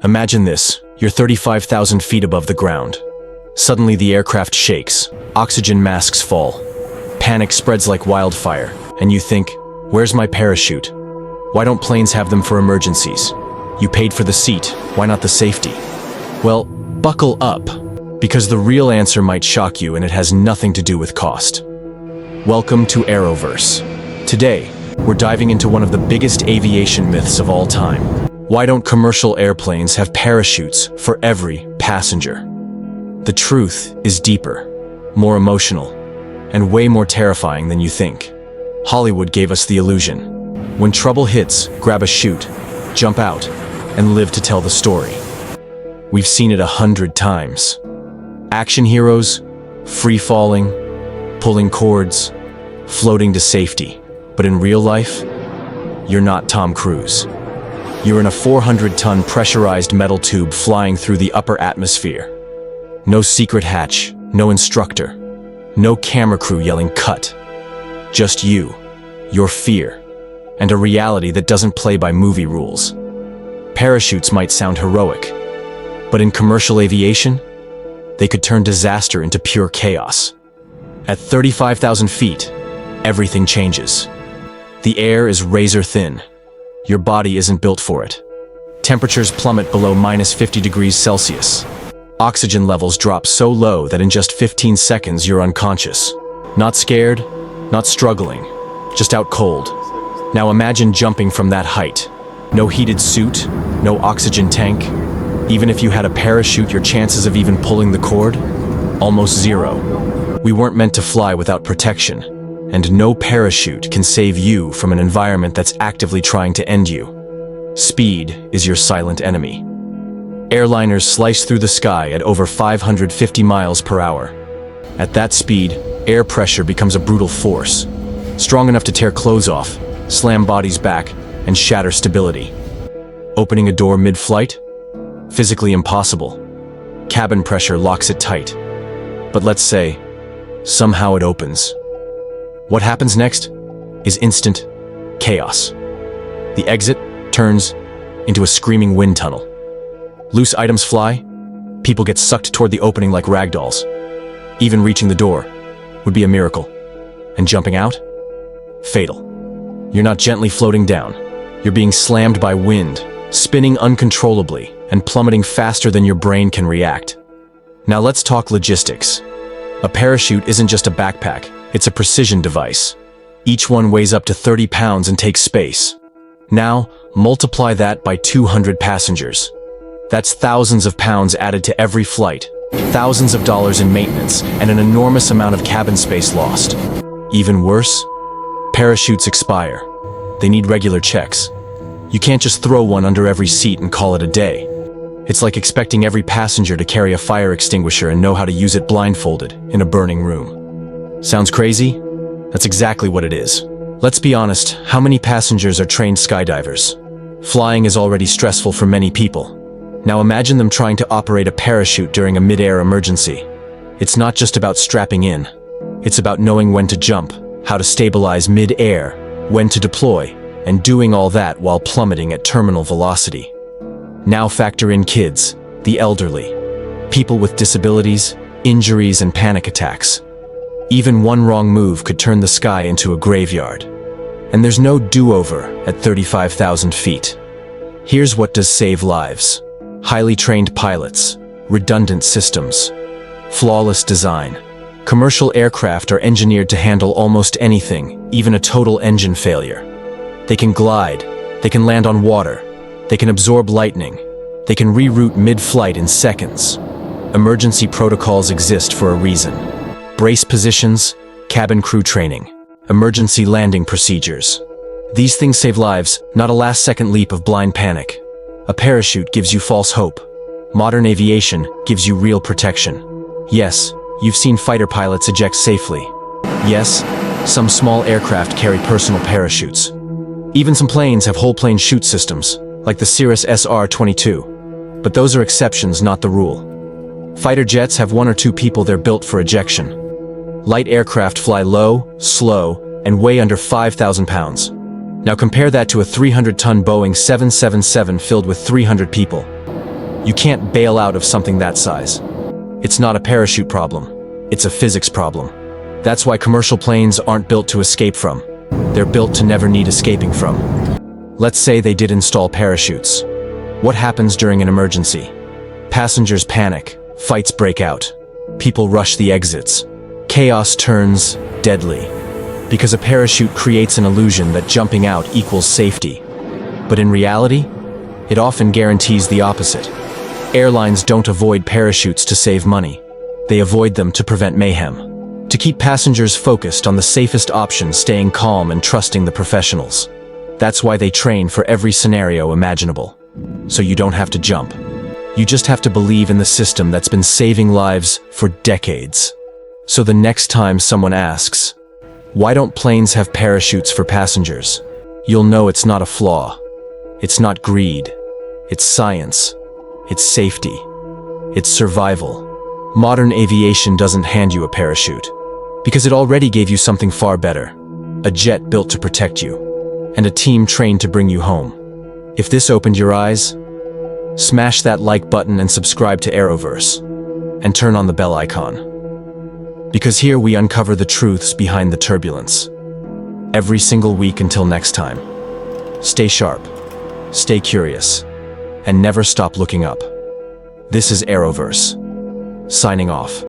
Imagine this, you're 35,000 feet above the ground. Suddenly the aircraft shakes, oxygen masks fall. Panic spreads like wildfire, and you think, where's my parachute? Why don't planes have them for emergencies? You paid for the seat, why not the safety? Well, buckle up, because the real answer might shock you and it has nothing to do with cost. Welcome to AeroVerse. Today, we're diving into one of the biggest aviation myths of all time. Why don't commercial airplanes have parachutes for every passenger? The truth is deeper, more emotional, and way more terrifying than you think. Hollywood gave us the illusion. When trouble hits, grab a chute, jump out, and live to tell the story. We've seen it 100 times. Action heroes, free-falling, pulling cords, floating to safety. But in real life, you're not Tom Cruise. You're in a 400-ton pressurized metal tube flying through the upper atmosphere. No secret hatch, no instructor, no camera crew yelling cut. Just you, your fear, and a reality that doesn't play by movie rules. Parachutes might sound heroic, but in commercial aviation, they could turn disaster into pure chaos. At 35,000 feet, everything changes. The air is razor thin. Your body isn't built for it. Temperatures plummet below -50 degrees Celsius. Oxygen levels drop so low that in just 15 seconds you're unconscious. Not scared, not struggling, just out cold. Now imagine jumping from that height. No heated suit, no oxygen tank. Even if you had a parachute, your chances of even pulling the cord? Almost zero. We weren't meant to fly without protection, and no parachute can save you from an environment that's actively trying to end you. Speed is your silent enemy. Airliners slice through the sky at over 550 miles per hour. At that speed, air pressure becomes a brutal force, strong enough to tear clothes off, slam bodies back, and shatter stability. Opening a door mid-flight? Physically impossible. Cabin pressure locks it tight. But let's say, somehow it opens. What happens next is instant chaos. The exit turns into a screaming wind tunnel. Loose items fly, people get sucked toward the opening like ragdolls. Even reaching the door would be a miracle. And jumping out? Fatal. You're not gently floating down. You're being slammed by wind, spinning uncontrollably, and plummeting faster than your brain can react. Now let's talk logistics. A parachute isn't just a backpack, it's a precision device. Each one weighs up to 30 pounds and takes space. Now, multiply that by 200 passengers. That's thousands of pounds added to every flight, thousands of dollars in maintenance, and an enormous amount of cabin space lost. Even worse, parachutes expire. They need regular checks. You can't just throw one under every seat and call it a day. It's like expecting every passenger to carry a fire extinguisher and know how to use it blindfolded in a burning room. Sounds crazy? That's exactly what it is. Let's be honest, how many passengers are trained skydivers? Flying is already stressful for many people. Now imagine them trying to operate a parachute during a mid-air emergency. It's not just about strapping in. It's about knowing when to jump, how to stabilize mid-air, when to deploy, and doing all that while plummeting at terminal velocity. Now factor in kids, the elderly, people with disabilities, injuries, and panic attacks. Even one wrong move could turn the sky into a graveyard. And there's no do-over at 35,000 feet. Here's what does save lives. Highly trained pilots, redundant systems, flawless design. Commercial aircraft are engineered to handle almost anything, even a total engine failure. They can glide, they can land on water, they can absorb lightning, they can reroute mid-flight in seconds. Emergency protocols exist for a reason. Brace positions, cabin crew training, emergency landing procedures. These things save lives, not a last-second leap of blind panic. A parachute gives you false hope. Modern aviation gives you real protection. Yes, you've seen fighter pilots eject safely. Yes, some small aircraft carry personal parachutes. Even some planes have whole-plane chute systems, like the Cirrus SR-22. But those are exceptions, not the rule. Fighter jets have one or two people they're built for ejection. Light aircraft fly low, slow, and weigh under 5,000 pounds. Now compare that to a 300-ton Boeing 777 filled with 300 people. You can't bail out of something that size. It's not a parachute problem. It's a physics problem. That's why commercial planes aren't built to escape from. They're built to never need escaping from. Let's say they did install parachutes. What happens during an emergency? Passengers panic, fights break out, people rush the exits. Chaos turns deadly. Because a parachute creates an illusion that jumping out equals safety. But in reality, it often guarantees the opposite. Airlines don't avoid parachutes to save money. They avoid them to prevent mayhem. To keep passengers focused on the safest option, staying calm and trusting the professionals. That's why they train for every scenario imaginable. So you don't have to jump. You just have to believe in the system that's been saving lives for decades. So the next time someone asks, why don't planes have parachutes for passengers? You'll know it's not a flaw. It's not greed. It's science. It's safety. It's survival. Modern aviation doesn't hand you a parachute because it already gave you something far better. A jet built to protect you and a team trained to bring you home. If this opened your eyes, smash that like button and subscribe to AeroVerse and turn on the bell icon. Because here we uncover the truths behind the turbulence. Every single week until next time. Stay sharp, stay curious, and never stop looking up. This is AeroVerse, signing off.